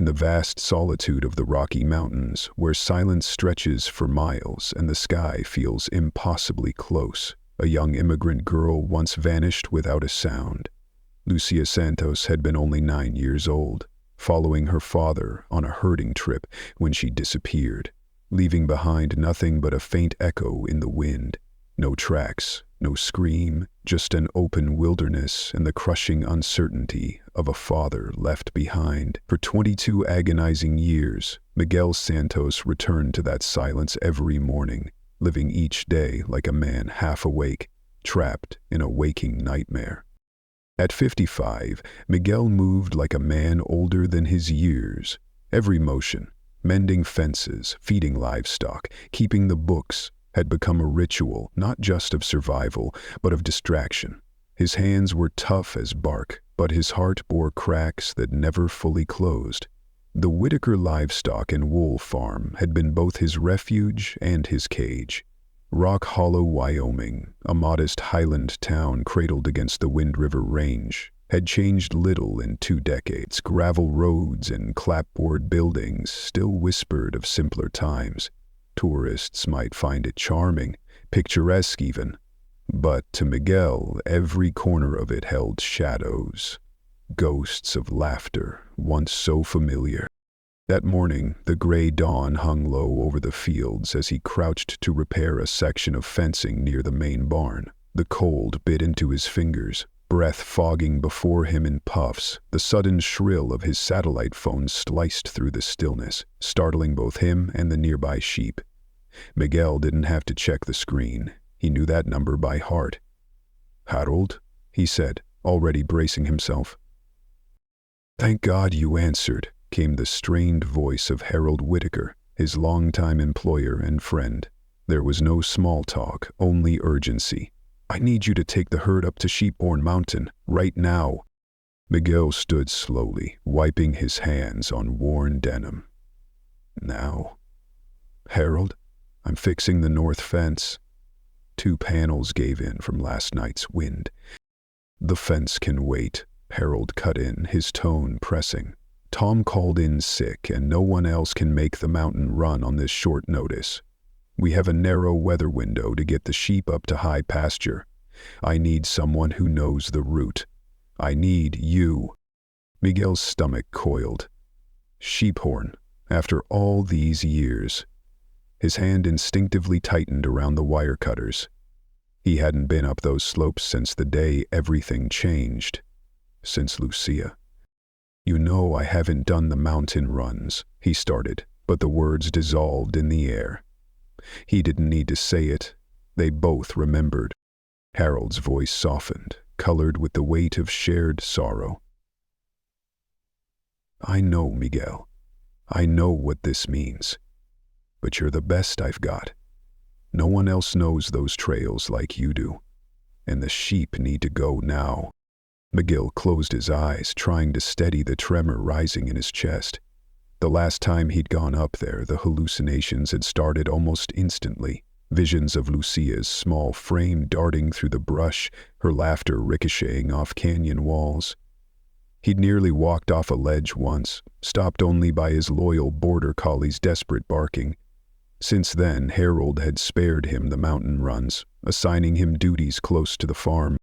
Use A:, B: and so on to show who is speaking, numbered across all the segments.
A: the vast solitude of the Rocky Mountains, where silence stretches for miles and the sky feels impossibly close, a young immigrant girl once vanished without a sound. Lucia Santos had been only 9 years old, following her father on a herding trip when she disappeared, leaving behind nothing but a faint echo in the wind. No tracks, no scream, just an open wilderness and the crushing uncertainty of a father left behind. For 22 agonizing years, Miguel Santos returned to that silence every morning, living each day like a man half awake, trapped in a waking nightmare. At 55, Miguel moved like a man older than his years. Every motion, mending fences, feeding livestock, keeping the books, had become a ritual not just of survival, but of distraction. His hands were tough as bark, but his heart bore cracks that never fully closed. The Whitaker livestock and wool farm had been both his refuge and his cage. Rock Hollow, Wyoming, a modest highland town cradled against the Wind River Range, had changed little in 2 decades. Gravel roads and clapboard buildings still whispered of simpler times. Tourists might find it charming, picturesque even, but to Miguel, every corner of it held shadows, ghosts of laughter once so familiar. That morning, the gray dawn hung low over the fields as he crouched to repair a section of fencing near the main barn. The cold bit into his fingers, breath fogging before him in puffs. The sudden shrill of his satellite phone sliced through the stillness, startling both him and the nearby sheep. Miguel didn't have to check the screen. He knew that number by heart. "Harold," he said, already bracing himself. "Thank God you answered," came the strained voice of Harold Whitaker, his longtime employer and friend. There was no small talk, only urgency. "I need you to take the herd up to Sheephorn Mountain, right now." Miguel stood slowly, wiping his hands on worn denim. "Now?" "Harold, I'm fixing the north fence. 2 panels gave in from last night's wind." "The fence can wait," Harold cut in, his tone pressing. "Tom called in sick and no one else can make the mountain run on this short notice. We have a narrow weather window to get the sheep up to high pasture. I need someone who knows the route. I need you." Miguel's stomach coiled. Sheephorn, after all these years. His hand instinctively tightened around the wire cutters. He hadn't been up those slopes since the day everything changed. Since Lucia. "You know I haven't done the mountain runs," he started, but the words dissolved in the air. He didn't need to say it. They both remembered. Harold's voice softened, colored with the weight of shared sorrow. "I know, Miguel. I know what this means. But you're the best I've got. No one else knows those trails like you do. And the sheep need to go now." Miguel closed his eyes, trying to steady the tremor rising in his chest. The last time he'd gone up there, the hallucinations had started almost instantly. Visions of Lucia's small frame darting through the brush, her laughter ricocheting off canyon walls. He'd nearly walked off a ledge once, stopped only by his loyal border collie's desperate barking. Since then, Harold had spared him the mountain runs, assigning him duties close to the farm.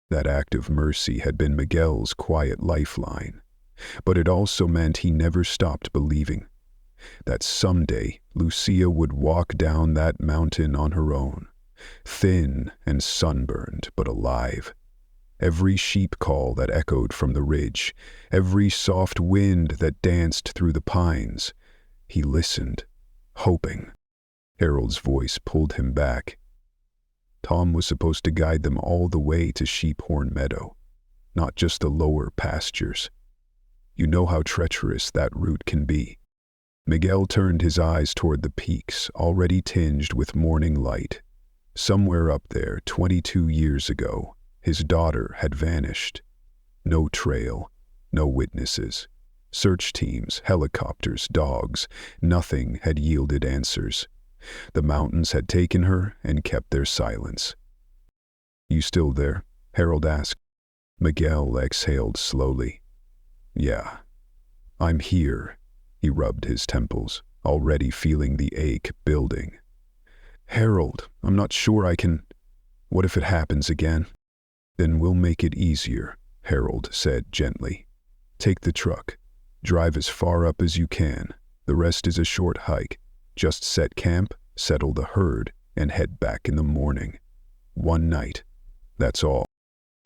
A: That act of mercy had been Miguel's quiet lifeline, but it also meant he never stopped believing that someday Lucia would walk down that mountain on her own, thin and sunburned but alive. Every sheep call that echoed from the ridge, every soft wind that danced through the pines, he listened, hoping. Harold's voice pulled him back. Tom was supposed to guide them all the way to Sheephorn Meadow, not just the lower pastures. You know how treacherous that route can be. Miguel turned his eyes toward the peaks, already tinged with morning light. Somewhere up there, 22 years ago, his daughter had vanished. No trail, no witnesses. Search teams, helicopters, dogs, nothing had yielded answers. The mountains had taken her and kept their silence. "You still there?" Harold asked. Miguel exhaled slowly. "Yeah, I'm here," He rubbed his temples, already feeling the ache building. "Harold, I'm not sure I can. What if it happens again?" "Then we'll make it easier," Harold said gently. "Take the truck. Drive as far up as you can. The rest is a short hike. Just set camp, settle the herd, and head back in the morning. One night. That's all."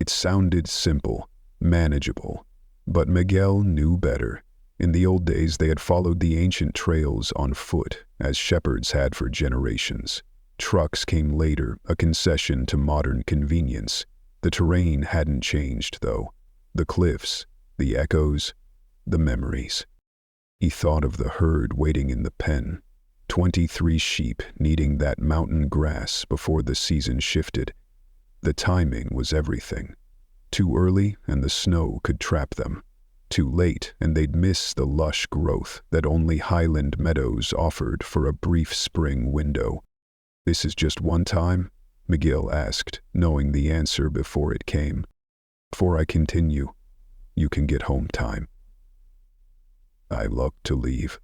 A: It sounded simple, manageable, but Miguel knew better. In the old days, they had followed the ancient trails on foot, as shepherds had for generations. Trucks came later, a concession to modern convenience. The terrain hadn't changed, though. The cliffs, the echoes, the memories. He thought of the herd waiting in the pen, 23 sheep needing that mountain grass before the season shifted. The timing was everything. Too early and the snow could trap them. Too late and they'd miss the lush growth that only highland meadows offered for a brief spring window. "This is just one time?" Miguel asked, knowing the answer before it came. "Before I continue, you can get home time." "I love to leave.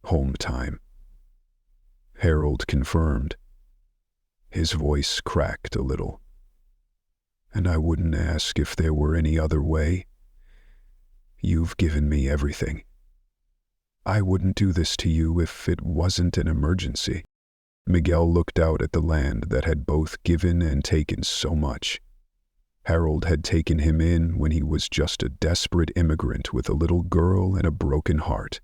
A: Home time." Harold confirmed. His voice cracked a little. "And I wouldn't ask if there were any other way. You've given me everything. I wouldn't do this to you if it wasn't an emergency." Miguel looked out at the land that had both given and taken so much. Harold had taken him in when he was just a desperate immigrant with a little girl and a broken heart.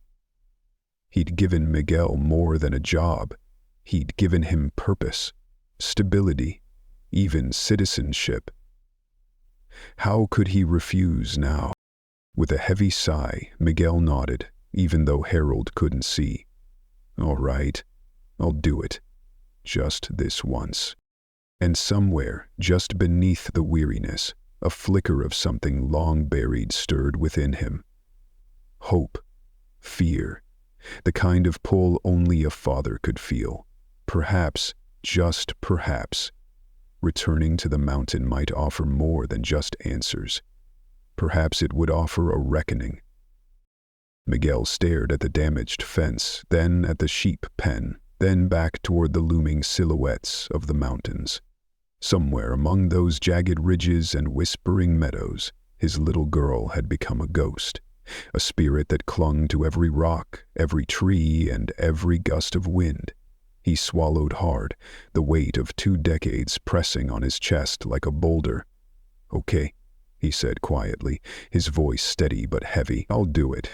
A: He'd given Miguel more than a job. He'd given him purpose, stability, even citizenship. How could he refuse now? With a heavy sigh, Miguel nodded, even though Harold couldn't see. "All right, I'll do it. Just this once." And somewhere, just beneath the weariness, a flicker of something long buried stirred within him. Hope. Fear. The kind of pull only a father could feel. Perhaps, just perhaps, returning to the mountain might offer more than just answers. Perhaps it would offer a reckoning. Miguel stared at the damaged fence, then at the sheep pen, then back toward the looming silhouettes of the mountains. Somewhere among those jagged ridges and whispering meadows, his little girl had become a ghost, a spirit that clung to every rock, every tree, and every gust of wind. He swallowed hard, the weight of 2 decades pressing on his chest like a boulder. "Okay," he said quietly, his voice steady but heavy. "I'll do it."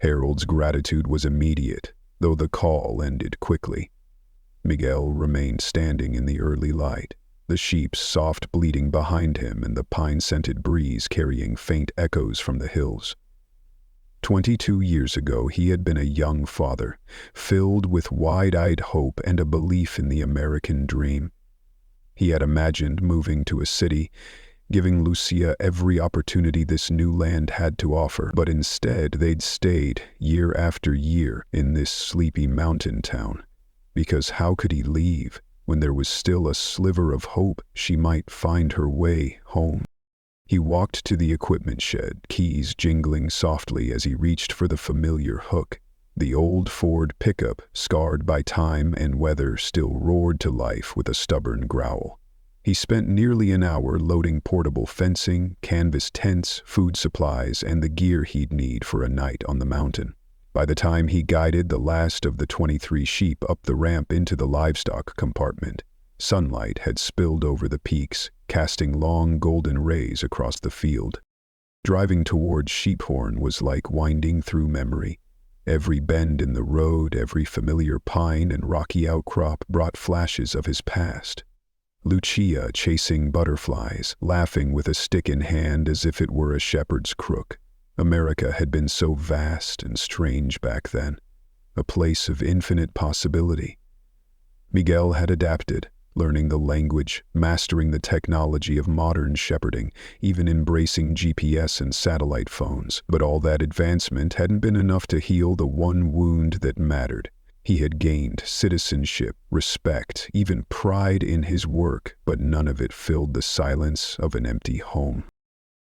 A: Harold's gratitude was immediate, though the call ended quickly. Miguel remained standing in the early light, the sheep's soft bleating behind him and the pine-scented breeze carrying faint echoes from the hills. 22 years ago, he had been a young father, filled with wide-eyed hope and a belief in the American dream. He had imagined moving to a city, giving Lucia every opportunity this new land had to offer, but instead they'd stayed, year after year, in this sleepy mountain town. Because how could he leave, when there was still a sliver of hope she might find her way home? He walked to the equipment shed, keys jingling softly as he reached for the familiar hook. The old Ford pickup, scarred by time and weather, still roared to life with a stubborn growl. He spent nearly an hour loading portable fencing, canvas tents, food supplies, and the gear he'd need for a night on the mountain. By the time he guided the last of the 23 sheep up the ramp into the livestock compartment, sunlight had spilled over the peaks, casting long golden rays across the field. Driving toward Sheephorn was like winding through memory. Every bend in the road, every familiar pine and rocky outcrop brought flashes of his past. Lucia chasing butterflies, laughing with a stick in hand as if it were a shepherd's crook. America had been so vast and strange back then, a place of infinite possibility. Miguel had adapted, learning the language, mastering the technology of modern shepherding, even embracing GPS and satellite phones. But all that advancement hadn't been enough to heal the one wound that mattered. He had gained citizenship, respect, even pride in his work, but none of it filled the silence of an empty home.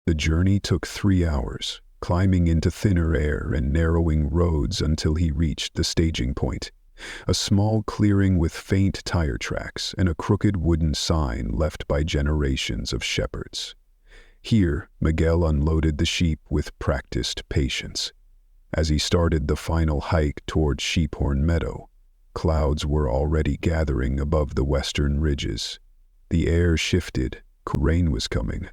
A: The journey took 3 hours, climbing into thinner air and narrowing roads until he reached the staging point, a small clearing with faint tire tracks and a crooked wooden sign left by generations of shepherds. Here, Miguel unloaded the sheep with practiced patience. As he started the final hike toward Sheephorn Meadow, clouds were already gathering above the western ridges. The air shifted. Rain was coming.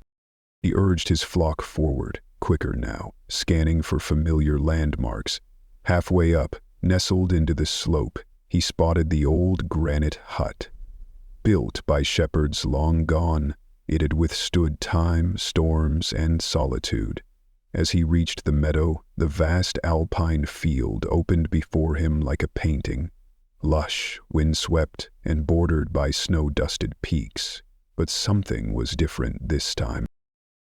A: He urged his flock forward, quicker now, scanning for familiar landmarks. Halfway up, nestled into the slope, he spotted the old granite hut. Built by shepherds long gone, it had withstood time, storms, and solitude. As he reached the meadow, the vast alpine field opened before him like a painting, lush, windswept, and bordered by snow-dusted peaks. But something was different this time.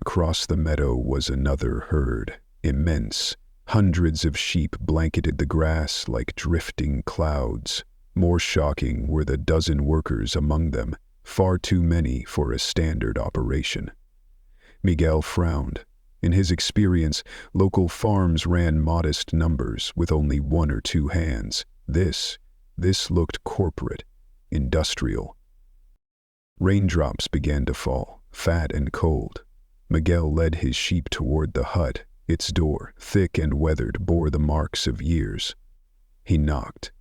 A: Across the meadow was another herd, immense. Hundreds of sheep blanketed the grass like drifting clouds. More shocking were the dozen workers among them, far too many for a standard operation. Miguel frowned. In his experience, local farms ran modest numbers with only 1 or 2 hands. This looked corporate, industrial. Raindrops began to fall, fat and cold. Miguel led his sheep toward the hut. Its door, thick and weathered, bore the marks of years. He knocked.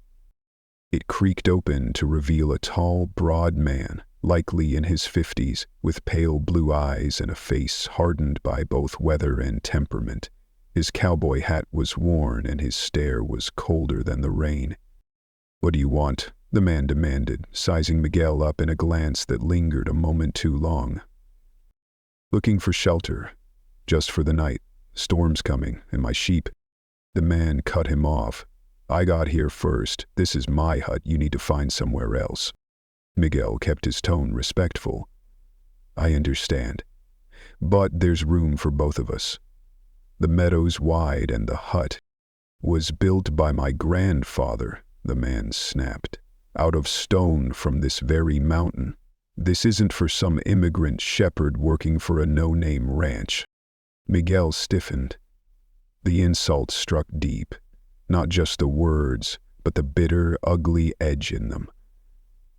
A: It creaked open to reveal a tall, broad man, likely in his 50s, with pale blue eyes and a face hardened by both weather and temperament. His cowboy hat was worn and his stare was colder than the rain. "What do you want?" the man demanded, sizing Miguel up in a glance that lingered a moment too long. "Looking for shelter. Just for the night. Storm's coming, and my sheep." The man cut him off. "I got here first. This is my hut. You need to find somewhere else." Miguel kept his tone respectful. "I understand. But there's room for both of us. The meadow's wide and the hut was built by my grandfather," the man snapped. "Out of stone from this very mountain. This isn't for some immigrant shepherd working for a no-name ranch." Miguel stiffened. The insult struck deep. Not just the words, but the bitter, ugly edge in them.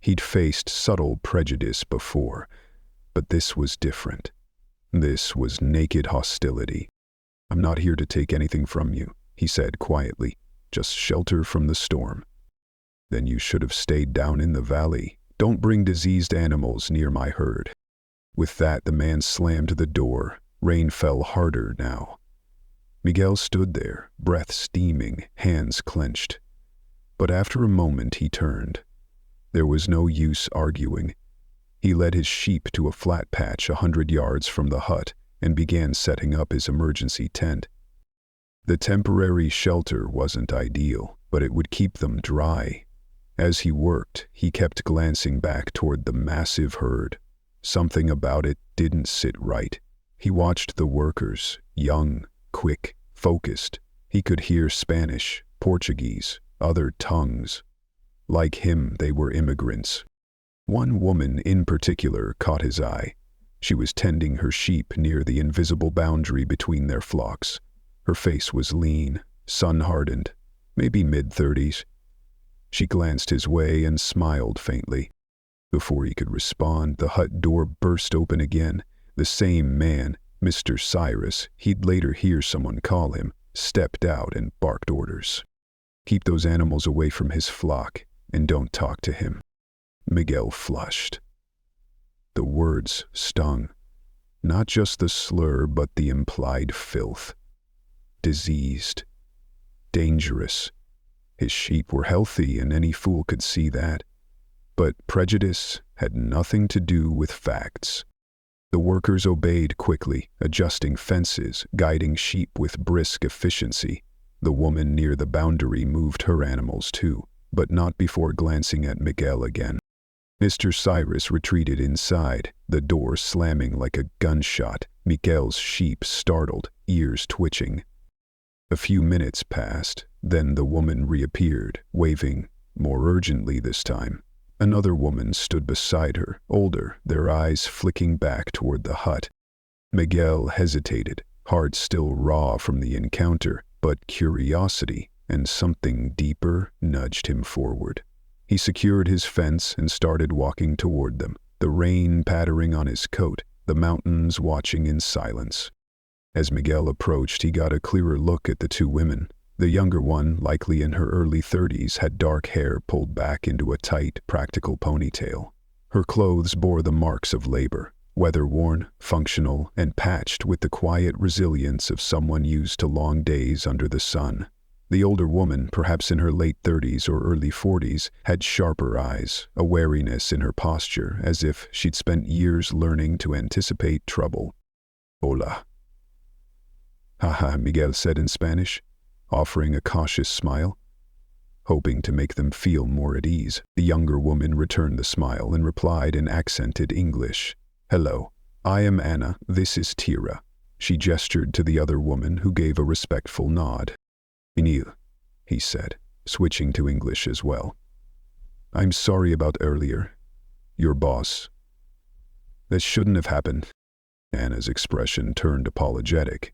A: He'd faced subtle prejudice before, but this was different. This was naked hostility. "I'm not here to take anything from you," he said quietly. "Just shelter from the storm." "Then you should have stayed down in the valley. Don't bring diseased animals near my herd." With that, the man slammed the door. Rain fell harder now. Miguel stood there, breath steaming, hands clenched. But after a moment he turned. There was no use arguing. He led his sheep to a flat patch 100 yards from the hut and began setting up his emergency tent. The temporary shelter wasn't ideal, but it would keep them dry. As he worked, he kept glancing back toward the massive herd. Something about it didn't sit right. He watched the workers, young, quick, focused. He could hear Spanish, Portuguese, other tongues. Like him, they were immigrants. One woman in particular caught his eye. She was tending her sheep near the invisible boundary between their flocks. Her face was lean, sun-hardened, maybe mid-30s. She glanced his way and smiled faintly. Before he could respond, the hut door burst open again. The same man, Mr. Cyrus, he'd later hear someone call him, stepped out and barked orders. "Keep those animals away from his flock, and don't talk to him." Miguel flushed. The words stung. Not just the slur, but the implied filth. Diseased. Dangerous. His sheep were healthy, and any fool could see that. But prejudice had nothing to do with facts. The workers obeyed quickly, adjusting fences, guiding sheep with brisk efficiency. The woman near the boundary moved her animals too, but not before glancing at Miguel again. Mr. Cyrus retreated inside, the door slamming like a gunshot, Miguel's sheep startled, ears twitching. A few minutes passed, then the woman reappeared, waving, more urgently this time. Another woman stood beside her, older, their eyes flicking back toward the hut. Miguel hesitated, heart still raw from the encounter, but curiosity and something deeper nudged him forward. He secured his fence and started walking toward them, the rain pattering on his coat, the mountains watching in silence. As Miguel approached, he got a clearer look at the two women. The younger one, likely in her early 30s, had dark hair pulled back into a tight, practical ponytail. Her clothes bore the marks of labor, weather-worn, functional, and patched with the quiet resilience of someone used to long days under the sun. The older woman, perhaps in her late 30s or early 40s, had sharper eyes, a wariness in her posture, as if she'd spent years learning to anticipate trouble. "Hola." "Haha," Miguel said in Spanish, offering a cautious smile. Hoping to make them feel more at ease, the younger woman returned the smile and replied in accented English. "Hello, I am Anna, this is Tira." She gestured to the other woman, who gave a respectful nod. "Inil," he said, switching to English as well. "I'm sorry about earlier. Your boss. This shouldn't have happened." Anna's expression turned apologetic.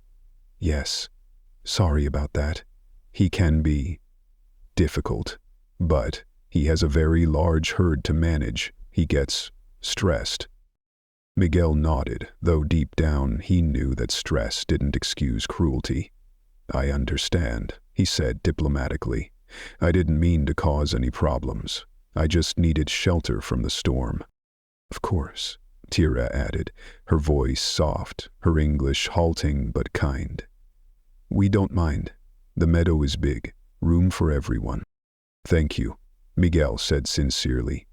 A: "Yes, sorry about that. He can be difficult, but he has a very large herd to manage. He gets stressed." Miguel nodded, though deep down he knew that stress didn't excuse cruelty. "I understand," he said diplomatically. "I didn't mean to cause any problems. I just needed shelter from the storm." "Of course," Tira added, her voice soft, her English halting but kind. "We don't mind. The meadow is big. Room for everyone." "Thank you," Miguel said sincerely.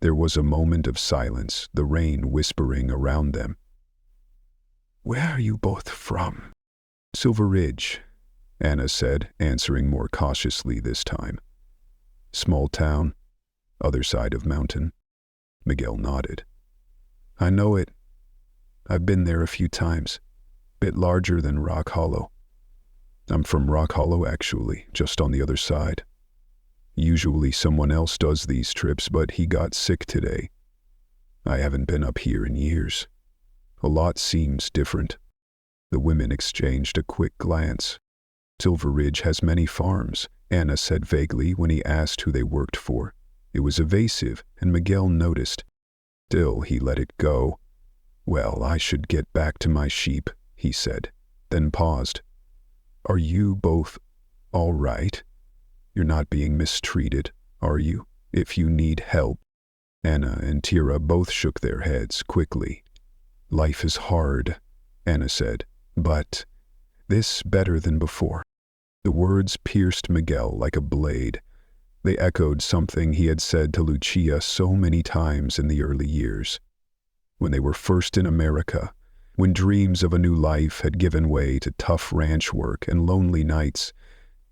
A: There was a moment of silence, the rain whispering around them. "Where are you both from?" "Silver Ridge," Anna said, answering more cautiously this time. "Small town, other side of mountain." Miguel nodded. "I know it. I've been there a few times. Bit larger than Rock Hollow." "I'm from Rock Hollow, actually, just on the other side. Usually someone else does these trips, but he got sick today. I haven't been up here in years. A lot seems different." The women exchanged a quick glance. "Silver Ridge has many farms," Anna said vaguely when he asked who they worked for. It was evasive, and Miguel noticed. Still, he let it go. "Well, I should get back to my sheep," he said, then paused. "Are you both all right? You're not being mistreated, are you? If you need help." Anna and Tira both shook their heads quickly. "Life is hard," Anna said, "but this better than before." The words pierced Miguel like a blade. They echoed something he had said to Lucia so many times in the early years. When they were first in America, when dreams of a new life had given way to tough ranch work and lonely nights,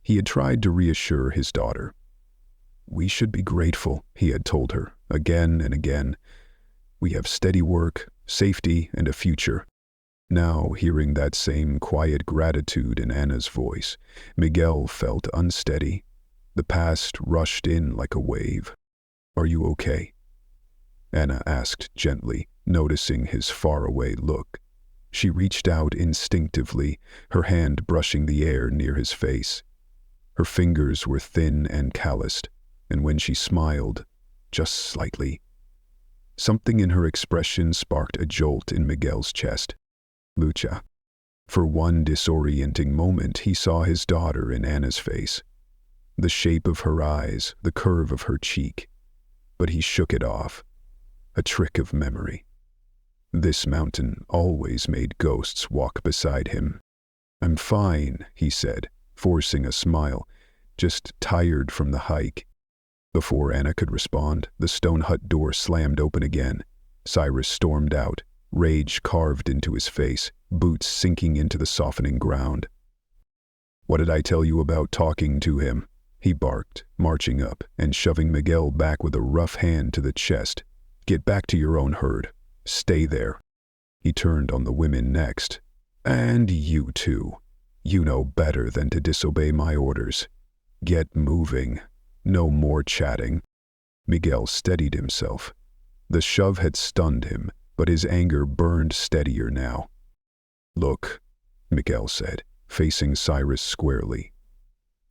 A: he had tried to reassure his daughter. "We should be grateful," he had told her, again and again. "We have steady work, safety, and a future." Now, hearing that same quiet gratitude in Anna's voice, Miguel felt unsteady. The past rushed in like a wave. "Are you okay?" Anna asked gently, noticing his faraway look. She reached out instinctively, her hand brushing the air near his face. Her fingers were thin and calloused, and when she smiled, just slightly, something in her expression sparked a jolt in Miguel's chest. "Lucia." For one disorienting moment, he saw his daughter in Anna's face. The shape of her eyes, the curve of her cheek. But he shook it off. A trick of memory. This mountain always made ghosts walk beside him. "I'm fine," he said, forcing a smile, "just tired from the hike." Before Anna could respond, the stone hut door slammed open again. Cyrus stormed out, rage carved into his face, boots sinking into the softening ground. "What did I tell you about talking to him?" he barked, marching up and shoving Miguel back with a rough hand to the chest. "Get back to your own herd. Stay there." He turned on the women next. "And you too. You know better than to disobey my orders. Get moving. No more chatting." Miguel steadied himself. The shove had stunned him, but his anger burned steadier now. "Look, Miguel said, facing Cyrus squarely.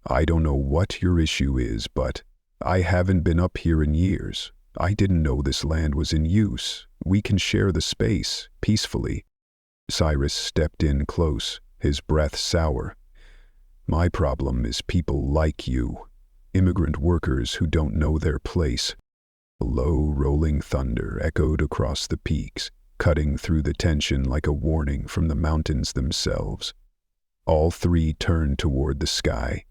A: "I don't know what your issue is, but I haven't been up here in years. I didn't know this land was in use. We can share the space, peacefully." Cyrus stepped in close, his breath sour. "My problem is people like you, immigrant workers who don't know their place." A low, rolling thunder echoed across the peaks, cutting through the tension like a warning from the mountains themselves. All three turned toward the sky.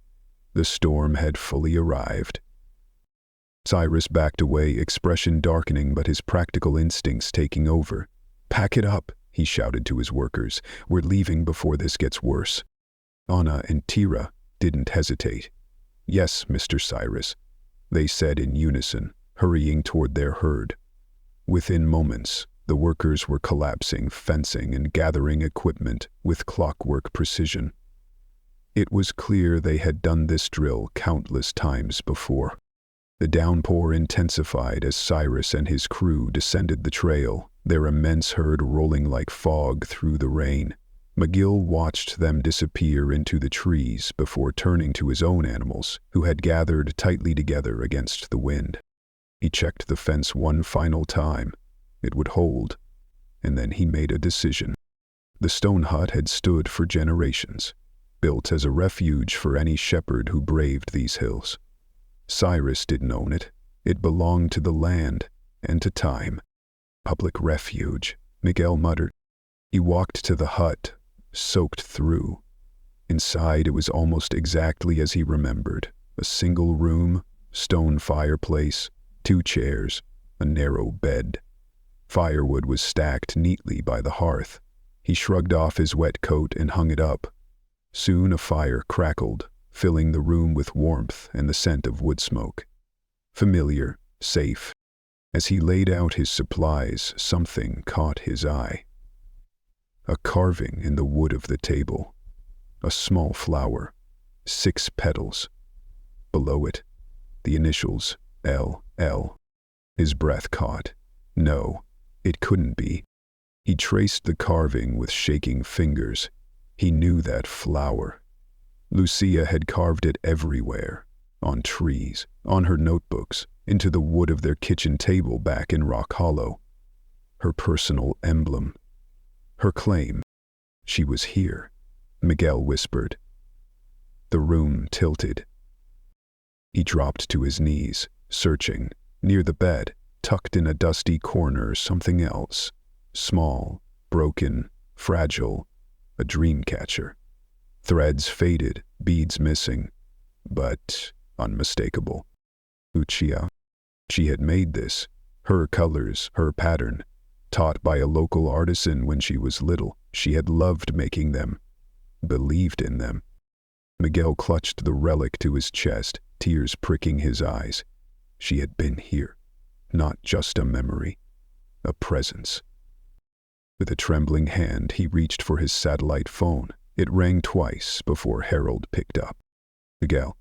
A: The storm had fully arrived. Cyrus backed away, expression darkening but his practical instincts taking over. "Pack it up," he shouted to his workers. "We're leaving before this gets worse." Anna and Tira didn't hesitate. "Yes, Mr. Cyrus," they said in unison, hurrying toward their herd. Within moments, the workers were collapsing, fencing, and gathering equipment with clockwork precision. It was clear they had done this drill countless times before. The downpour intensified as Cyrus and his crew descended the trail, their immense herd rolling like fog through the rain. McGill watched them disappear into the trees before turning to his own animals, who had gathered tightly together against the wind. He checked the fence one final time. It would hold, and then he made a decision. The stone hut had stood for generations, built as a refuge for any shepherd who braved these hills. Cyrus didn't own it. It belonged to the land and to time. "Public refuge," Miguel muttered. He walked to the hut, soaked through. Inside it was almost exactly as he remembered. A single room, stone fireplace, 2 chairs, a narrow bed. Firewood was stacked neatly by the hearth. He shrugged off his wet coat and hung it up. Soon a fire crackled, filling the room with warmth and the scent of wood smoke. Familiar, safe. As he laid out his supplies, something caught his eye. A carving in the wood of the table. A small flower, 6 petals. Below it, the initials LL. His breath caught. No, it couldn't be. He traced the carving with shaking fingers. He knew that flower. Lucia had carved it everywhere, on trees, on her notebooks, into the wood of their kitchen table back in Rock Hollow. Her personal emblem. Her claim. She was here, Miguel whispered. The room tilted. He dropped to his knees, searching. Near the bed, tucked in a dusty corner, something else. Small, broken, fragile, a dream catcher. Threads faded, beads missing, but unmistakable. Lucia. She had made this. Her colors, her pattern. Taught by a local artisan when she was little, she had loved making them, believed in them. Miguel clutched the relic to his chest, tears pricking his eyes. She had been here. Not just a memory, a presence. With a trembling hand, he reached for his satellite phone. It rang twice before Harold picked up. "Miguel,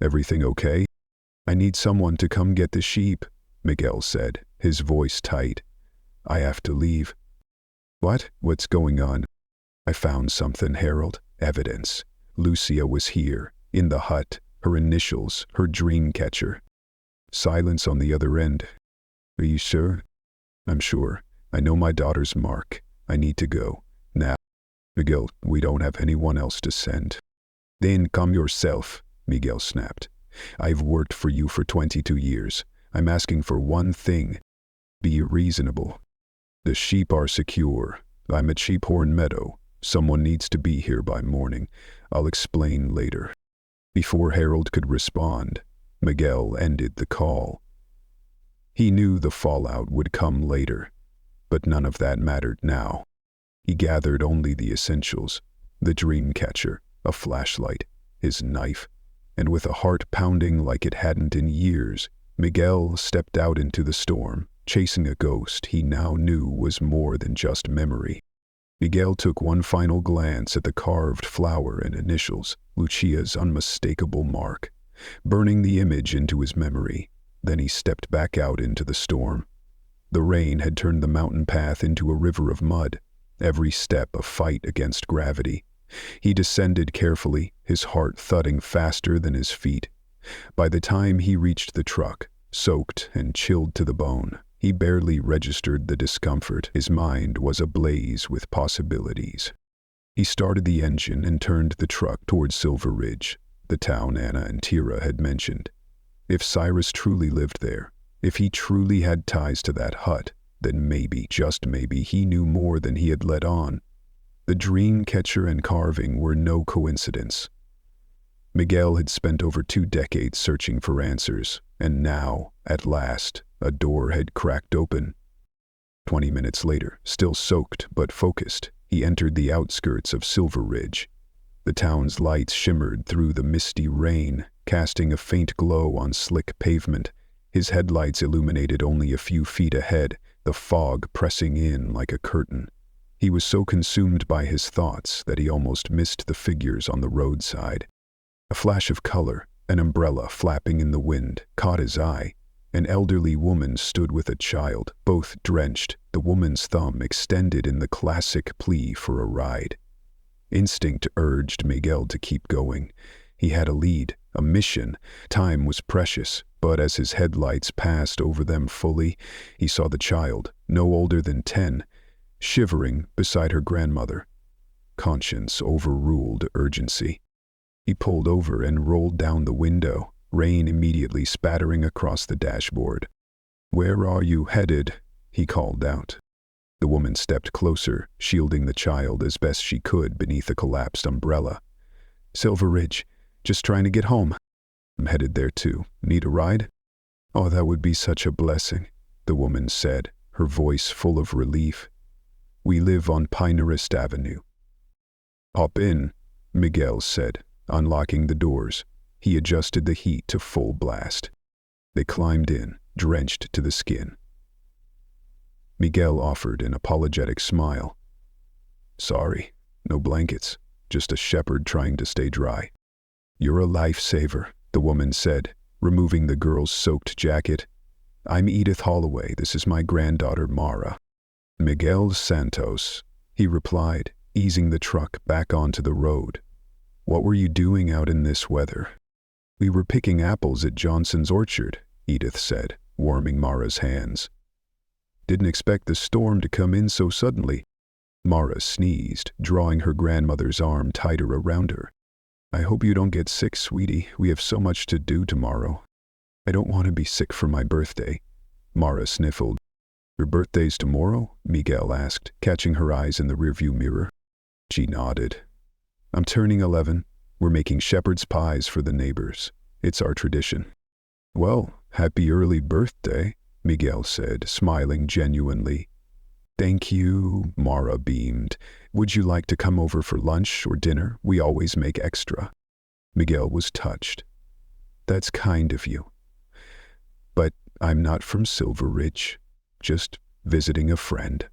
A: everything okay? I need someone to come get the sheep," Miguel said, his voice tight. "I have to leave." "What? What's going on?" "I found something, Harold. Evidence. Lucia was here, in the hut, her initials, her dream catcher." Silence on the other end. "Are you sure?" "I'm sure. I know my daughter's mark. I need to go. Now." "Miguel, we don't have anyone else to send." "Then come yourself," Miguel snapped. "I've worked for you for 22 years. I'm asking for one thing. Be reasonable. The sheep are secure. I'm at Sheephorn Meadow. Someone needs to be here by morning. I'll explain later." Before Harold could respond, Miguel ended the call. He knew the fallout would come later, but none of that mattered now. He gathered only the essentials, the dream catcher, a flashlight, his knife, and with a heart pounding like it hadn't in years, Miguel stepped out into the storm, chasing a ghost he now knew was more than just memory. Miguel took one final glance at the carved flower and initials, Lucia's unmistakable mark, burning the image into his memory. Then he stepped back out into the storm. The rain had turned the mountain path into a river of mud, every step a fight against gravity. He descended carefully, his heart thudding faster than his feet. By the time he reached the truck, soaked and chilled to the bone, he barely registered the discomfort. His mind was ablaze with possibilities. He started the engine and turned the truck towards Silver Ridge, the town Anna and Tira had mentioned. If Cyrus truly lived there, if he truly had ties to that hut, then maybe, just maybe, he knew more than he had let on. The dream catcher and carving were no coincidence. Miguel had spent over 2 decades searching for answers, and now, at last, a door had cracked open. 20 minutes later, still soaked but focused, he entered the outskirts of Silver Ridge. The town's lights shimmered through the misty rain, casting a faint glow on slick pavement. His headlights illuminated only a few feet ahead, the fog pressing in like a curtain. He was so consumed by his thoughts that he almost missed the figures on the roadside. A flash of color, an umbrella flapping in the wind, caught his eye. An elderly woman stood with a child, both drenched, the woman's thumb extended in the classic plea for a ride. Instinct urged Miguel to keep going. He had a lead, a mission. Time was precious, but as his headlights passed over them fully, he saw the child, no older than 10, shivering beside her grandmother. Conscience overruled urgency. He pulled over and rolled down the window, rain immediately spattering across the dashboard. "Where are you headed?" he called out. The woman stepped closer, shielding the child as best she could beneath a collapsed umbrella. "Silver Ridge, just trying to get home." "I'm headed there too. Need a ride?" "Oh, that would be such a blessing," the woman said, her voice full of relief. "We live on Pinehurst Avenue." "Hop in," Miguel said, unlocking the doors. He adjusted the heat to full blast. They climbed in, drenched to the skin. Miguel offered an apologetic smile. "Sorry, no blankets, just a shepherd trying to stay dry." "You're a lifesaver," the woman said, removing the girl's soaked jacket. "I'm Edith Holloway. This is my granddaughter, Mara." "Miguel Santos," he replied, easing the truck back onto the road. "What were you doing out in this weather?" "We were picking apples at Johnson's orchard," Edith said, warming Mara's hands. "Didn't expect the storm to come in so suddenly." Mara sneezed, drawing her grandmother's arm tighter around her. "I hope you don't get sick, sweetie. We have so much to do tomorrow." "I don't want to be sick for my birthday," Mara sniffled. "Your birthday's tomorrow?" Miguel asked, catching her eyes in the rearview mirror. She nodded. "I'm turning 11. We're making shepherd's pies for the neighbors. It's our tradition." "Well, happy early birthday," Miguel said, smiling genuinely. "Thank you," Mara beamed. "Would you like to come over for lunch or dinner? We always make extra." Miguel was touched. "That's kind of you. But I'm not from Silver Ridge. Just visiting a friend."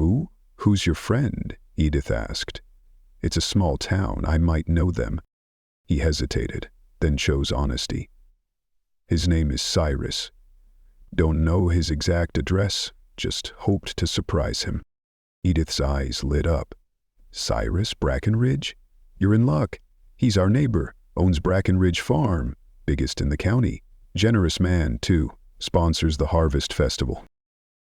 A: "Ooh, who's your friend?" Edith asked. "It's a small town. I might know them." He hesitated, then chose honesty. "His name is Cyrus. Don't know his exact address, just hoped to surprise him." Edith's eyes lit up. "Cyrus Brackenridge? You're in luck. He's our neighbor, owns Brackenridge Farm, biggest in the county. Generous man, too, sponsors the Harvest Festival."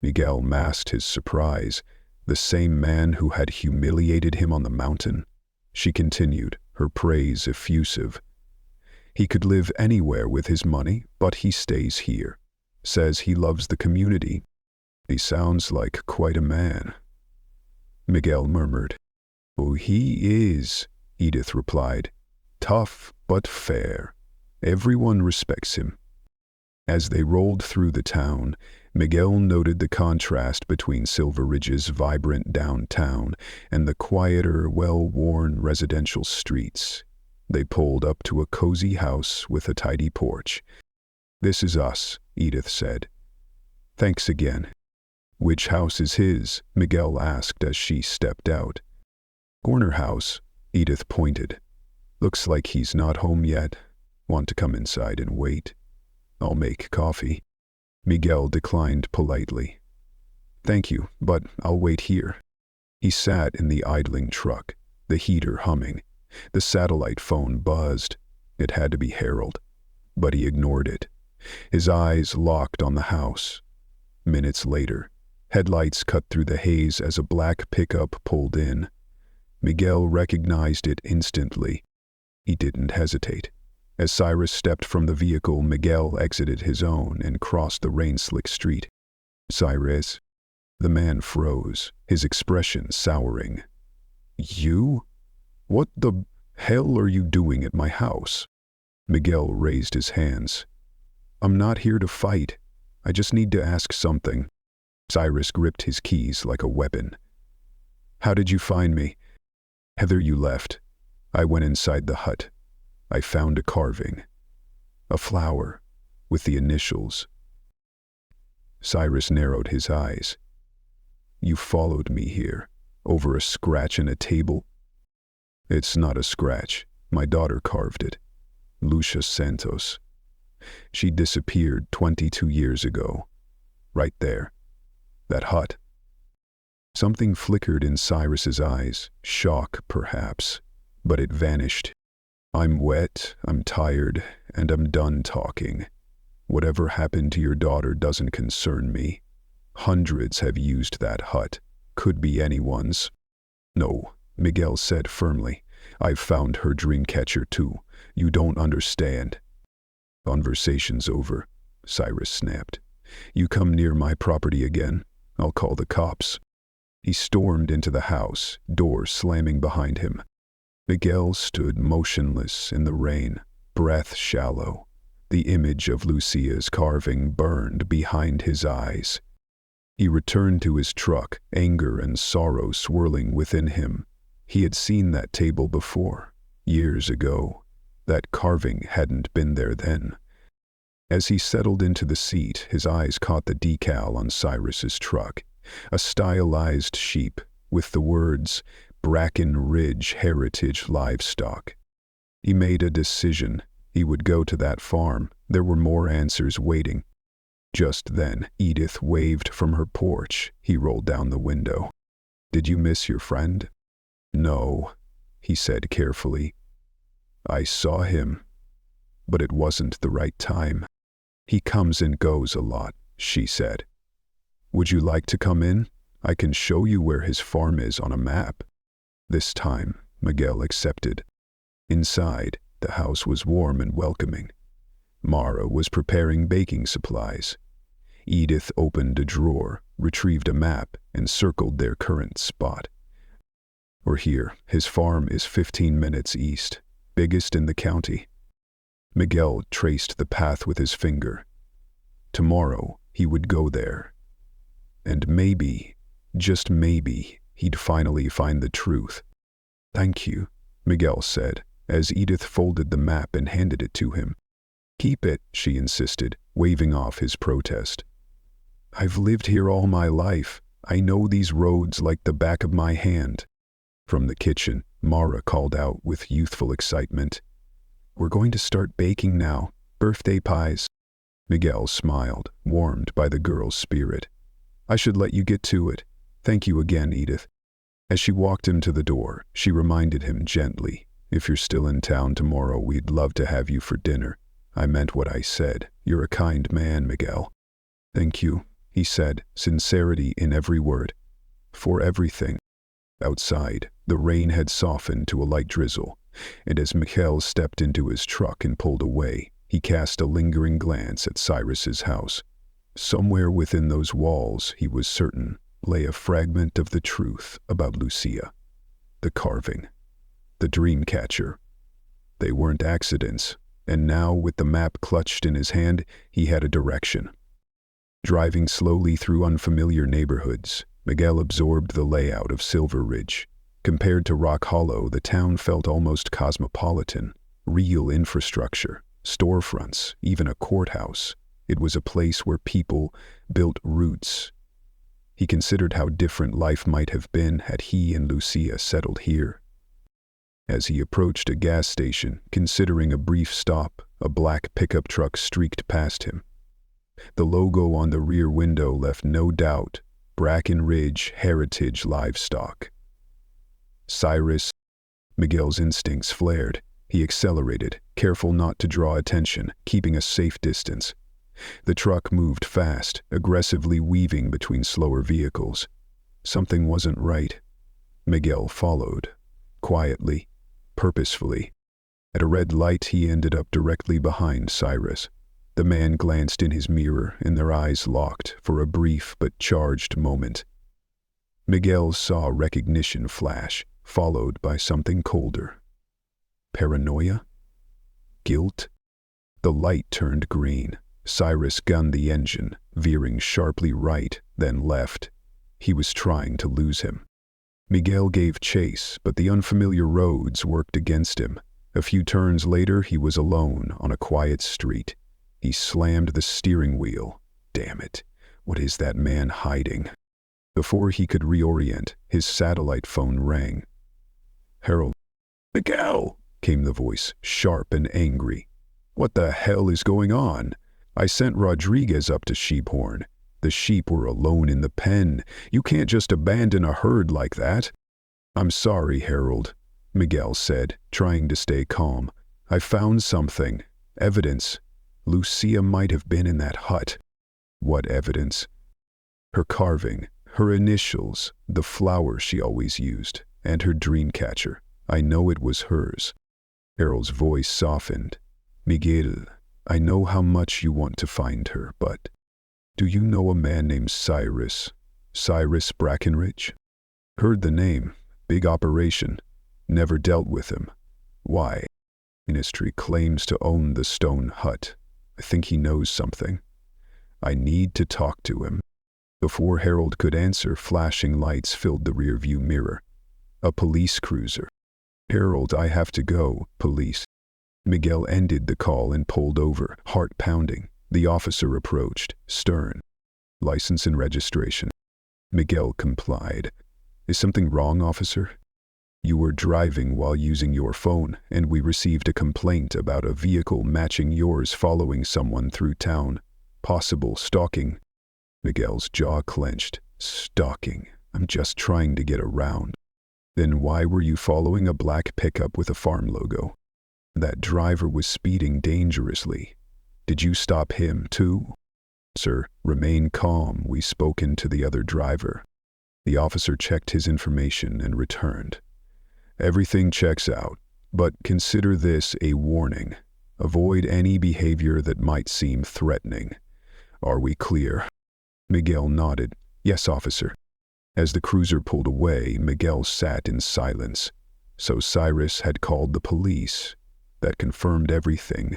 A: Miguel masked his surprise. The same man who had humiliated him on the mountain? She continued, her praise effusive. "He could live anywhere with his money, but he stays here. Says he loves the community. He sounds like quite a man." Miguel murmured. "Oh, he is," Edith replied. "Tough, but fair. Everyone respects him." As they rolled through the town, Miguel noted the contrast between Silver Ridge's vibrant downtown and the quieter, well-worn residential streets. They pulled up to a cozy house with a tidy porch. "This is us," Edith said. "Thanks again." "Which house is his?" Miguel asked as she stepped out. "Corner house," Edith pointed. "Looks like he's not home yet. Want to come inside and wait? I'll make coffee." Miguel declined politely. "Thank you, but I'll wait here." He sat in the idling truck, the heater humming. The satellite phone buzzed. It had to be Harold, but he ignored it. His eyes locked on the house. Minutes later, headlights cut through the haze as a black pickup pulled in. Miguel recognized it instantly. He didn't hesitate. As Cyrus stepped from the vehicle, Miguel exited his own and crossed the rain-slick street. "Cyrus?" The man froze, his expression souring. "You? What the hell are you doing at my house?" Miguel raised his hands. "I'm not here to fight. I just need to ask something." Cyrus gripped his keys like a weapon. "How did you find me?" "Heather, you left. I went inside the hut. I found a carving. A flower with the initials." Cyrus narrowed his eyes. "You followed me here, over a scratch in a table?" "It's not a scratch. My daughter carved it. Lucia Santos. She disappeared 22 years ago. Right there. That hut." Something flickered in Cyrus's eyes, shock perhaps, but it vanished. "I'm wet, I'm tired, and I'm done talking. Whatever happened to your daughter doesn't concern me. Hundreds have used that hut. Could be anyone's." "No," Miguel said firmly. "I've found her dream catcher too. You don't understand." "Conversation's over," Cyrus snapped. "You come near my property again, I'll call the cops." He stormed into the house, door slamming behind him. Miguel stood motionless in the rain, breath shallow. The image of Lucia's carving burned behind his eyes. He returned to his truck, anger and sorrow swirling within him. He had seen that table before, years ago. That carving hadn't been there then. As he settled into the seat, his eyes caught the decal on Cyrus's truck, a stylized sheep with the words Bracken Ridge Heritage Livestock. He made a decision. He would go to that farm. There were more answers waiting. Just then, Edith waved from her porch. He rolled down the window. "Did you miss your friend?" "No," he said carefully. "I saw him, but it wasn't the right time. He comes and goes a lot," she said. "Would you like to come in? I can show you where his farm is on a map." This time, Miguel accepted. Inside, the house was warm and welcoming. Mara was preparing baking supplies. Edith opened a drawer, retrieved a map, and circled their current spot. "We're here. His farm is 15 minutes east, biggest in the county." Miguel traced the path with his finger. Tomorrow, he would go there. And maybe, just maybe, he'd finally find the truth. "Thank you," Miguel said, as Edith folded the map and handed it to him. "Keep it," she insisted, waving off his protest. "I've lived here all my life. I know these roads like the back of my hand." From the kitchen, Mara called out with youthful excitement, "We're going to start baking now. Birthday pies." Miguel smiled, warmed by the girl's spirit. "I should let you get to it. Thank you again, Edith." As she walked him to the door, she reminded him gently, "If you're still in town tomorrow, we'd love to have you for dinner. I meant what I said. You're a kind man, Miguel." "Thank you," he said, sincerity in every word. "For everything." Outside, the rain had softened to a light drizzle, and as Miguel stepped into his truck and pulled away, he cast a lingering glance at Cyrus's house. Somewhere within those walls, he was certain, lay a fragment of the truth about Lucia. The carving. The dream catcher. They weren't accidents, and now, with the map clutched in his hand, he had a direction. Driving slowly through unfamiliar neighborhoods, Miguel absorbed the layout of Silver Ridge. Compared to Rock Hollow, the town felt almost cosmopolitan. Real infrastructure, storefronts, even a courthouse. It was a place where people built roots. He considered how different life might have been had he and Lucia settled here. As he approached a gas station, considering a brief stop, a black pickup truck streaked past him. The logo on the rear window left no doubt: Bracken Ridge Heritage Livestock. Cyrus Miguel's instincts flared. He accelerated, careful not to draw attention, keeping a safe distance. The truck moved fast, aggressively weaving between slower vehicles. Something wasn't right. Miguel followed, quietly, purposefully. At a red light, he ended up directly behind Cyrus. The man glanced in his mirror, and their eyes locked for a brief but charged moment. Miguel saw recognition flash, followed by something colder. Paranoia? Guilt? The light turned green. Cyrus gunned the engine, veering sharply right, then left. He was trying to lose him. Miguel gave chase, but the unfamiliar roads worked against him. A few turns later, he was alone on a quiet street. He slammed the steering wheel. Damn it, what is that man hiding? Before he could reorient, his satellite phone rang. Harold. Miguel, came the voice, sharp and angry. What the hell is going on? I sent Rodriguez up to Sheephorn. The sheep were alone in the pen. You can't just abandon a herd like that. I'm sorry, Harold, Miguel said, trying to stay calm. I found something. Evidence. Lucia might have been in that hut. What evidence? Her carving, her initials, the flower she always used, and her dream catcher. I know it was hers. Harold's voice softened. Miguel, I know how much you want to find her, but do you know a man named Cyrus? Cyrus Brackenridge? Heard the name. Big operation. Never dealt with him. Why? Ministry claims to own the stone hut. I think he knows something. I need to talk to him. Before Harold could answer, flashing lights filled the rearview mirror. A police cruiser. Harold, I have to go. Police. Miguel ended the call and pulled over, heart pounding. The officer approached, stern. License and registration. Miguel complied. Is something wrong, officer? You were driving while using your phone, and we received a complaint about a vehicle matching yours following someone through town. Possible stalking. Miguel's jaw clenched. Stalking. I'm just trying to get around. Then why were you following a black pickup with a farm logo? That driver was speeding dangerously. Did you stop him too? Sir, remain calm. We've spoken to the other driver. The officer checked his information and returned. Everything checks out, but consider this a warning. Avoid any behavior that might seem threatening. Are we clear? Miguel nodded. Yes, officer. As the cruiser pulled away, Miguel sat in silence. So Cyrus had called the police. That confirmed everything.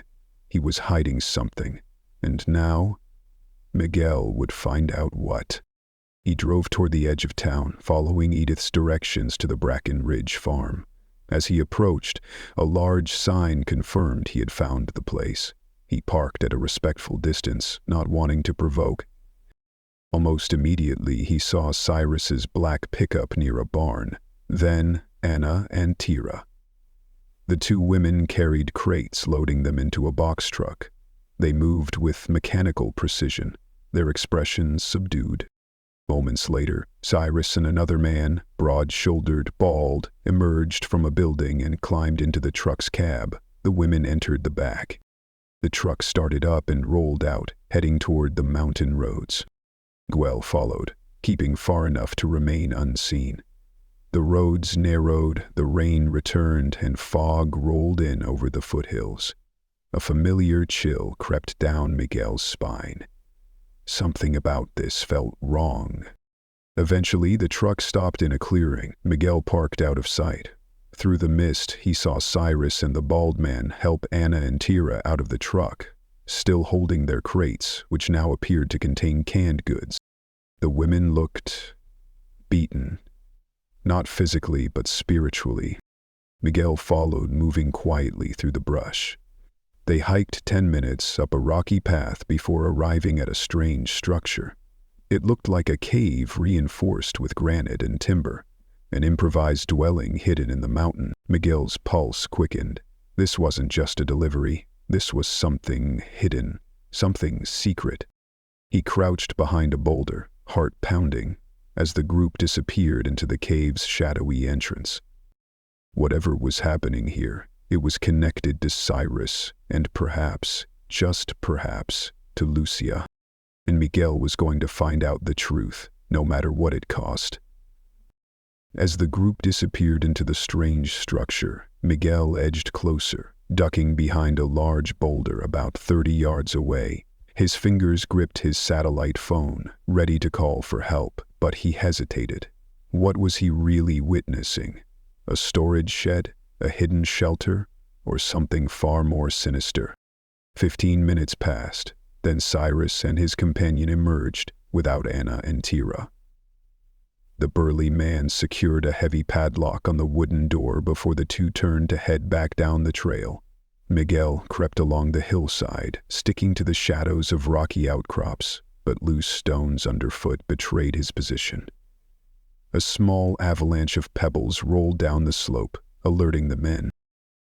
A: He was hiding something. And now, Miguel would find out what. He drove toward the edge of town, following Edith's directions to the Bracken Ridge farm. As he approached, a large sign confirmed he had found the place. He parked at a respectful distance, not wanting to provoke. Almost immediately, he saw Cyrus's black pickup near a barn. Then Anna and Tira. The two women carried crates, loading them into a box truck. They moved with mechanical precision, their expressions subdued. Moments later, Cyrus and another man, broad-shouldered, bald, emerged from a building and climbed into the truck's cab. The women entered the back. The truck started up and rolled out, heading toward the mountain roads. Miguel followed, keeping far enough to remain unseen. The roads narrowed, the rain returned, and fog rolled in over the foothills. A familiar chill crept down Miguel's spine. Something about this felt wrong. Eventually, the truck stopped in a clearing. Miguel parked out of sight. Through the mist, he saw Cyrus and the bald man help Anna and Tira out of the truck, still holding their crates, which now appeared to contain canned goods. The women looked beaten. Not physically, but spiritually. Miguel followed, moving quietly through the brush. They hiked 10 minutes up a rocky path before arriving at a strange structure. It looked like a cave reinforced with granite and timber, an improvised dwelling hidden in the mountain. Miguel's pulse quickened. This wasn't just a delivery. This was something hidden, something secret. He crouched behind a boulder, heart pounding, as the group disappeared into the cave's shadowy entrance. Whatever was happening here, it was connected to Cyrus and perhaps, just perhaps, to Lucia. And Miguel was going to find out the truth, no matter what it cost. As the group disappeared into the strange structure, Miguel edged closer, ducking behind a large boulder about 30 yards away. His fingers gripped his satellite phone, ready to call for help, but he hesitated. What was he really witnessing? A storage shed? A hidden shelter? Or something far more sinister? 15 minutes passed, then Cyrus and his companion emerged, without Anna and Tira. The burly man secured a heavy padlock on the wooden door before the two turned to head back down the trail. Miguel crept along the hillside, sticking to the shadows of rocky outcrops, but loose stones underfoot betrayed his position. A small avalanche of pebbles rolled down the slope, alerting the men.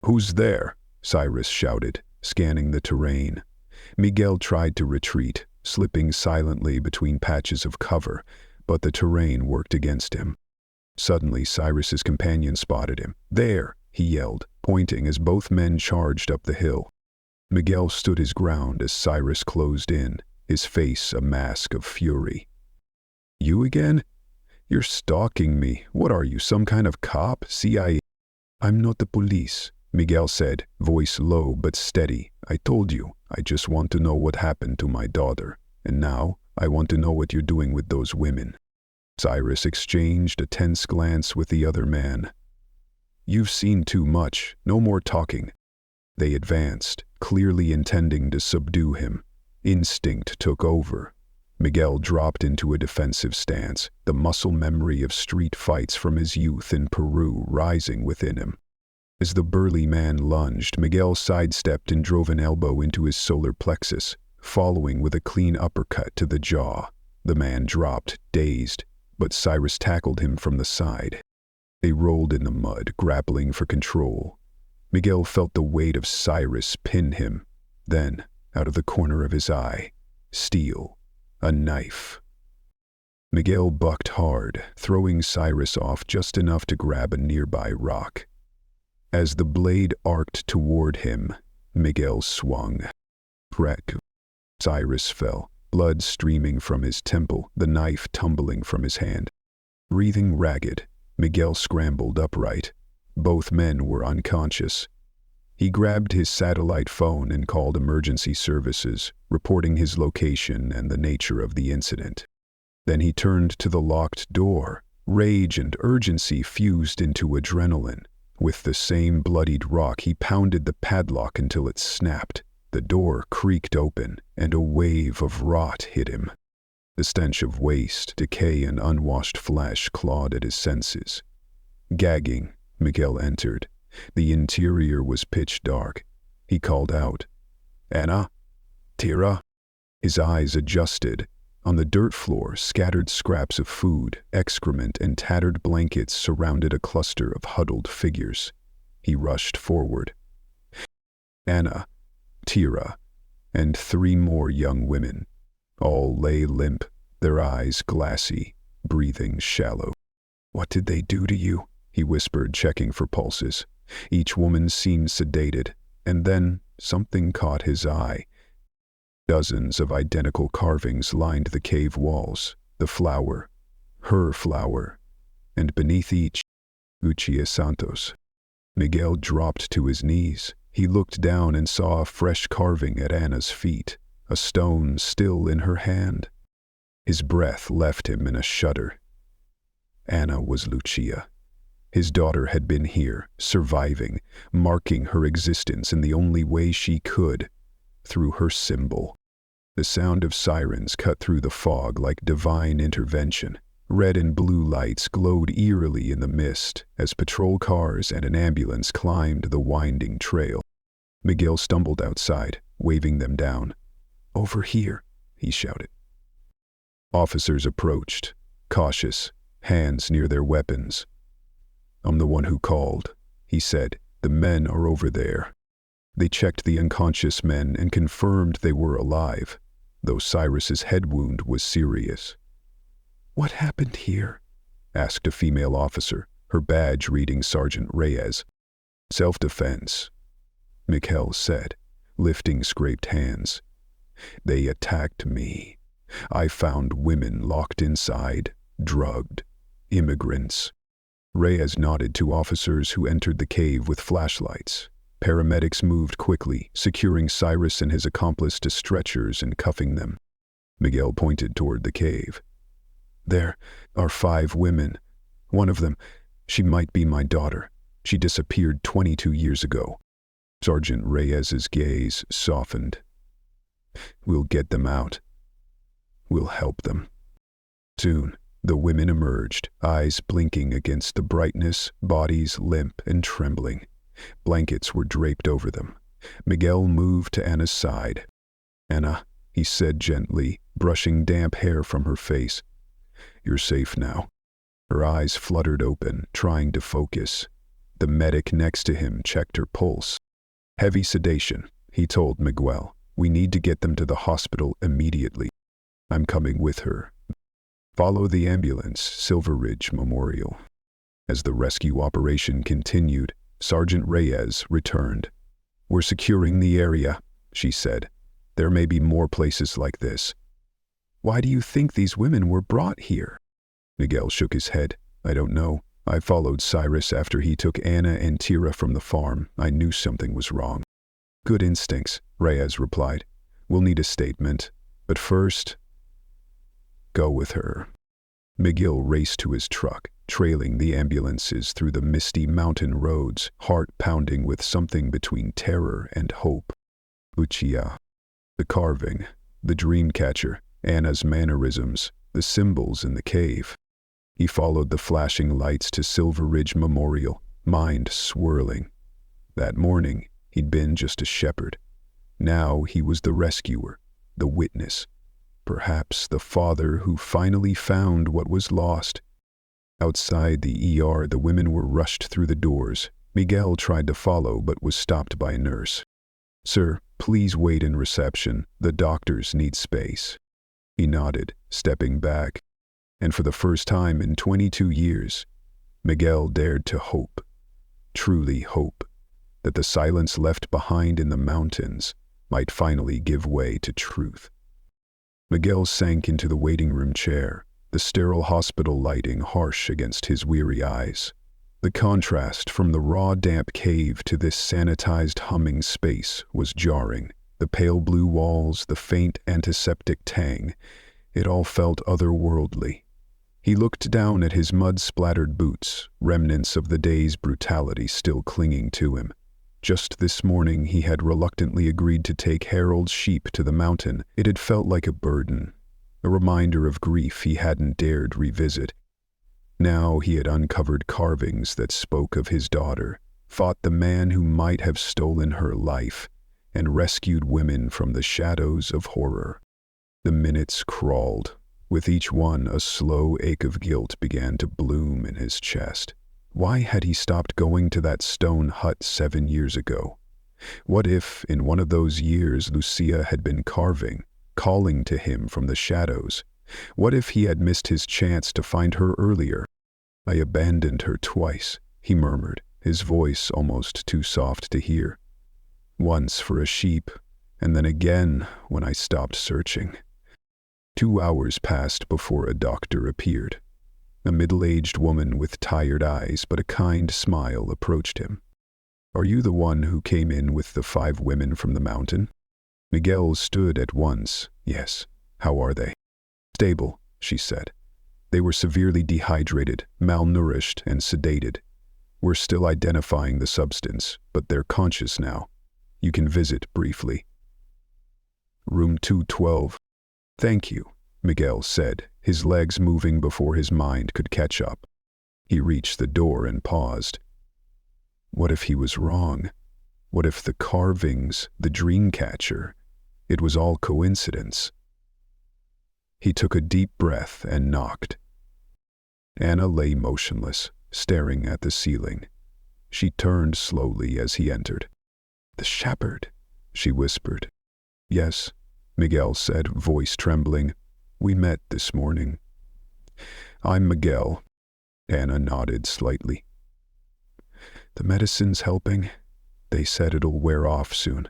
A: "Who's there?" Cyrus shouted, scanning the terrain. Miguel tried to retreat, slipping silently between patches of cover, but the terrain worked against him. Suddenly, Cyrus's companion spotted him. "There!" he yelled, pointing as both men charged up the hill. Miguel stood his ground as Cyrus closed in, his face a mask of fury. "You again? You're stalking me. What are you, some kind of cop? CIA?" "I'm not the police," Miguel said, voice low but steady. "I told you, I just want to know what happened to my daughter. And now, I want to know what you're doing with those women." Cyrus exchanged a tense glance with the other man. "You've seen too much. No more talking." They advanced, clearly intending to subdue him. Instinct took over. Miguel dropped into a defensive stance, the muscle memory of street fights from his youth in Peru rising within him. As the burly man lunged, Miguel sidestepped and drove an elbow into his solar plexus, following with a clean uppercut to the jaw. The man dropped, dazed, but Cyrus tackled him from the side. They rolled in the mud, grappling for control. Miguel felt the weight of Cyrus pin him. Then, out of the corner of his eye, steel, a knife. Miguel bucked hard, throwing Cyrus off just enough to grab a nearby rock. As the blade arced toward him, Miguel swung. Crack. Cyrus fell, blood streaming from his temple, the knife tumbling from his hand. Breathing ragged, Miguel scrambled upright. Both men were unconscious. He grabbed his satellite phone and called emergency services, reporting his location and the nature of the incident. Then he turned to the locked door. Rage and urgency fused into adrenaline. With the same bloodied rock, he pounded the padlock until it snapped. The door creaked open, and a wave of rot hit him. The stench of waste, decay, and unwashed flesh clawed at his senses. Gagging, Miguel entered. The interior was pitch dark. He called out, "Anna? Tira?" His eyes adjusted. On the dirt floor, scattered scraps of food, excrement, and tattered blankets surrounded a cluster of huddled figures. He rushed forward. Anna, Tira, and 3 more young women. All lay limp, their eyes glassy, breathing shallow. "What did they do to you?" he whispered, checking for pulses. Each woman seemed sedated, and then something caught his eye. Dozens of identical carvings lined the cave walls, the flower, her flower, and beneath each, Lucia Santos. Miguel dropped to his knees. He looked down and saw a fresh carving at Anna's feet, a stone still in her hand. His breath left him in a shudder. Anna was Lucia. His daughter had been here, surviving, marking her existence in the only way she could, through her symbol. The sound of sirens cut through the fog like divine intervention. Red and blue lights glowed eerily in the mist as patrol cars and an ambulance climbed the winding trail. Miguel stumbled outside, waving them down. "Over here," he shouted. Officers approached, cautious, hands near their weapons. "I'm the one who called," he said. "The men are over there." They checked the unconscious men and confirmed they were alive, though Cyrus's head wound was serious. "What happened here?" asked a female officer, her badge reading Sergeant Reyes. "Self-defense," Miguel said, lifting scraped hands. "They attacked me. I found women locked inside, drugged. Immigrants." Reyes nodded to officers who entered the cave with flashlights. Paramedics moved quickly, securing Cyrus and his accomplice to stretchers and cuffing them. Miguel pointed toward the cave. "There are 5 women. One of them, she might be my daughter. She disappeared 22 years ago." Sergeant Reyes's gaze softened. "We'll get them out. We'll help them." Soon, the women emerged, eyes blinking against the brightness, bodies limp and trembling. Blankets were draped over them. Miguel moved to Anna's side. "Anna," he said gently, brushing damp hair from her face. "You're safe now." Her eyes fluttered open, trying to focus. The medic next to him checked her pulse. "Heavy sedation," he told Miguel. "We need to get them to the hospital immediately." "I'm coming with her." "Follow the ambulance, Silver Ridge Memorial." As the rescue operation continued, Sergeant Reyes returned. "We're securing the area," she said. "There may be more places like this." "Why do you think these women were brought here?" Miguel shook his head. "I don't know. I followed Cyrus after he took Anna and Tira from the farm. I knew something was wrong." "Good instincts," Reyes replied. "We'll need a statement. But first, go with her." Miguel raced to his truck, trailing the ambulances through the misty mountain roads, heart pounding with something between terror and hope. Lucia. The carving, the dream catcher, Anna's mannerisms, the symbols in the cave. He followed the flashing lights to Silver Ridge Memorial, mind swirling. That morning, he'd been just a shepherd. Now he was the rescuer, the witness. Perhaps the father who finally found what was lost. Outside the ER, the women were rushed through the doors. Miguel tried to follow but was stopped by a nurse. "Sir, please wait in reception. The doctors need space." He nodded, stepping back. And for the first time in 22 years, Miguel dared to hope, truly hope, that the silence left behind in the mountains might finally give way to truth. Miguel sank into the waiting room chair, the sterile hospital lighting harsh against his weary eyes. The contrast from the raw, damp cave to this sanitized, humming space was jarring. The pale blue walls, the faint antiseptic tang, it all felt otherworldly. He looked down at his mud-splattered boots, remnants of the day's brutality still clinging to him. Just this morning he had reluctantly agreed to take Harold's sheep to the mountain. It had felt like a burden, a reminder of grief he hadn't dared revisit. Now he had uncovered carvings that spoke of his daughter, fought the man who might have stolen her life, and rescued women from the shadows of horror. The minutes crawled. With each one, a slow ache of guilt began to bloom in his chest. Why had he stopped going to that stone hut 7 years ago? What if, in one of those years, Lucia had been carving, calling to him from the shadows? What if he had missed his chance to find her earlier? "I abandoned her twice," he murmured, his voice almost too soft to hear. "Once for a sheep, and then again when I stopped searching." 2 hours passed before a doctor appeared. A middle-aged woman with tired eyes but a kind smile approached him. "Are you the one who came in with the 5 women from the mountain?" Miguel stood at once. "Yes. How are they?" "Stable," she said. "They were severely dehydrated, malnourished, and sedated. We're still identifying the substance, but they're conscious now. You can visit briefly." "Room 212. "Thank you," Miguel said, his legs moving before his mind could catch up. He reached the door and paused. What if he was wrong? What if the carvings, the dream catcher, it was all coincidence? He took a deep breath and knocked. Anna lay motionless, staring at the ceiling. She turned slowly as he entered. "The shepherd," she whispered. "Yes," Miguel said, voice trembling. "We met this morning." "I'm Miguel." Anna nodded slightly. The medicine's helping. They said it'll wear off soon.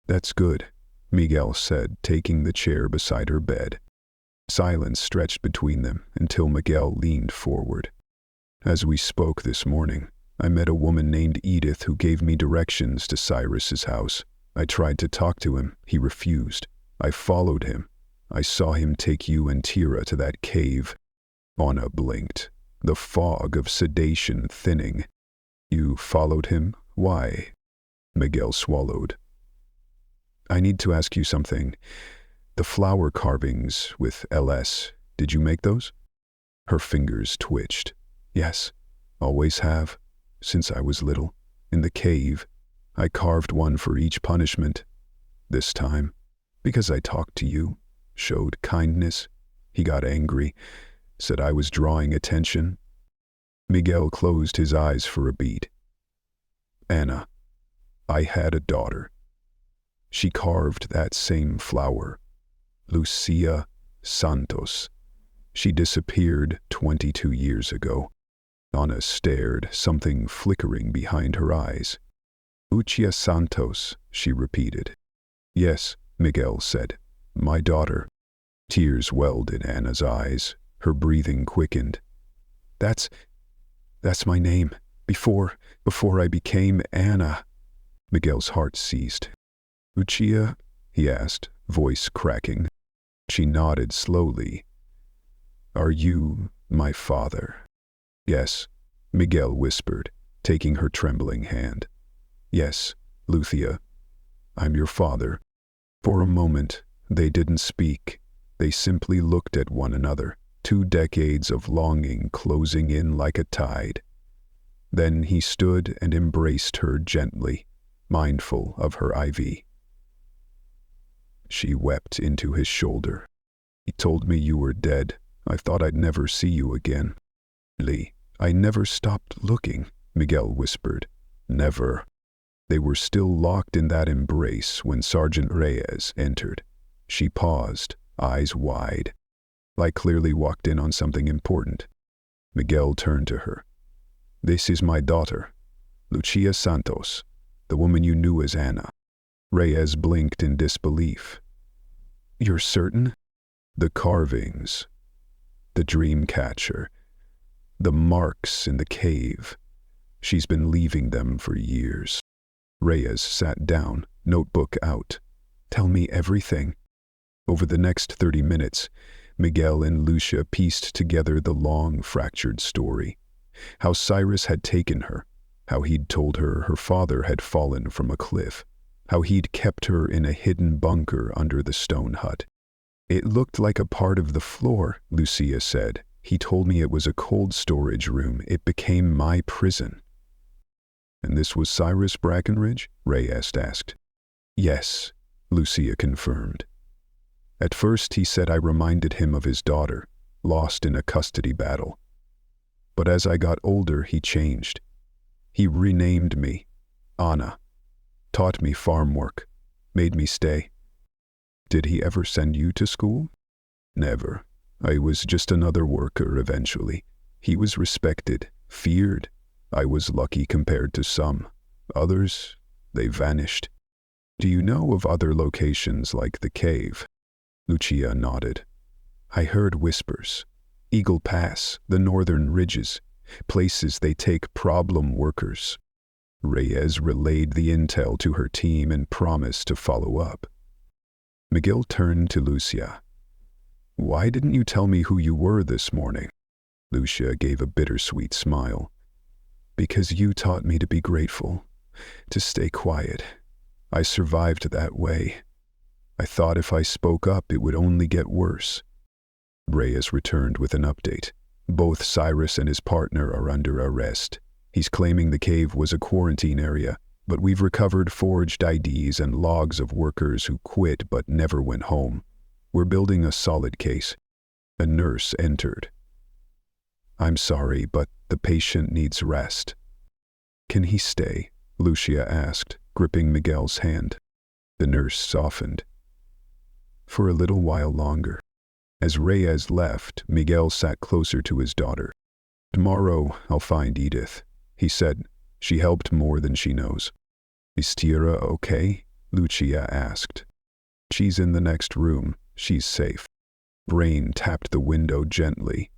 A: That's good, Miguel said, taking the chair beside her bed. Silence stretched between them until Miguel leaned forward. As we spoke this morning, I met a woman named Edith who gave me directions to Cyrus's house. I tried to talk to him. He refused. I followed him. I saw him take you and Tira to that cave. Anna blinked, the fog of sedation thinning. You followed him? Why? Miguel swallowed. I need to ask you something. The flower carvings with LS, did you make those? Her fingers twitched. Yes, always have, since I was little. In the cave, I carved one for each punishment. This time, because I talked to you, showed kindness, he got angry, said I was drawing attention. Miguel closed his eyes for a beat. Anna, I had a daughter. She carved that same flower. Lucia Santos. She disappeared 22 years ago. Anna stared, something flickering behind her eyes. Lucia Santos, she repeated. Yes, Miguel said. My daughter. Tears welled in Anna's eyes. Her breathing quickened. That's my name. Before I became Anna. Miguel's heart ceased. Lucia? He asked, voice cracking. She nodded slowly. Are you my father? Yes, Miguel whispered, taking her trembling hand. Yes, Lucia, I'm your father. For a moment, they didn't speak. They simply looked at one another, 2 decades of longing closing in like a tide. Then he stood and embraced her gently, mindful of her IV. She wept into his shoulder. He told me you were dead. I thought I'd never see you again. Lee, I never stopped looking, Miguel whispered. Never. They were still locked in that embrace when Sergeant Reyes entered. She paused, eyes wide. I clearly walked in on something important. Miguel turned to her. This is my daughter, Lucia Santos, the woman you knew as Anna. Reyes blinked in disbelief. You're certain? The carvings, the dream catcher, the marks in the cave. She's been leaving them for years. Reyes sat down, notebook out. Tell me everything. Over the next 30 minutes, Miguel and Lucia pieced together the long, fractured story. How Cyrus had taken her, how he'd told her her father had fallen from a cliff, how he'd kept her in a hidden bunker under the stone hut. It looked like a part of the floor, Lucia said. He told me it was a cold storage room. It became my prison. And this was Cyrus Brackenridge? Reyes asked. Yes, Lucia confirmed. At first he said I reminded him of his daughter, lost in a custody battle. But as I got older, he changed. He renamed me, Anna, taught me farm work, made me stay. Did he ever send you to school? Never. I was just another worker eventually. He was respected, feared. I was lucky compared to some. Others, they vanished. Do you know of other locations like the cave? Lucia nodded. I heard whispers. Eagle Pass, the northern ridges, places they take problem workers. Reyes relayed the intel to her team and promised to follow up. Miguel turned to Lucia. Why didn't you tell me who you were this morning? Lucia gave a bittersweet smile. Because you taught me to be grateful, to stay quiet. I survived that way. I thought if I spoke up, it would only get worse. Reyes returned with an update. Both Cyrus and his partner are under arrest. He's claiming the cave was a quarantine area, but we've recovered forged IDs and logs of workers who quit but never went home. We're building a solid case. A nurse entered. I'm sorry, but the patient needs rest. Can he stay? Lucia asked, gripping Miguel's hand. The nurse softened. For a little while longer. As Reyes left, Miguel sat closer to his daughter. Tomorrow I'll find Edith, he said. She helped more than she knows. Is Tira okay? Lucia asked. She's in the next room. She's safe. Rain tapped the window gently.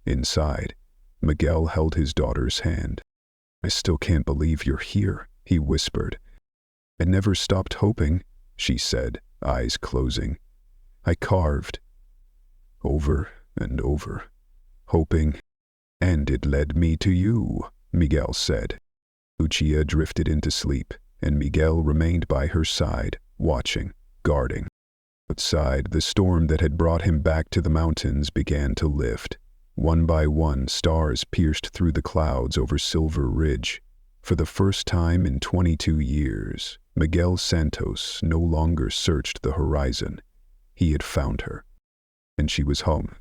A: Inside, Miguel held his daughter's hand. I still can't believe you're here, he whispered. I never stopped hoping, she said, eyes closing. I carved. Over and over, hoping. And it led me to you, Miguel said. Lucia drifted into sleep, and Miguel remained by her side, watching, guarding. Outside, the storm that had brought him back to the mountains began to lift. One by one, stars pierced through the clouds over Silver Ridge. For the first time in 22 years, Miguel Santos no longer searched the horizon. He had found her, and she was home.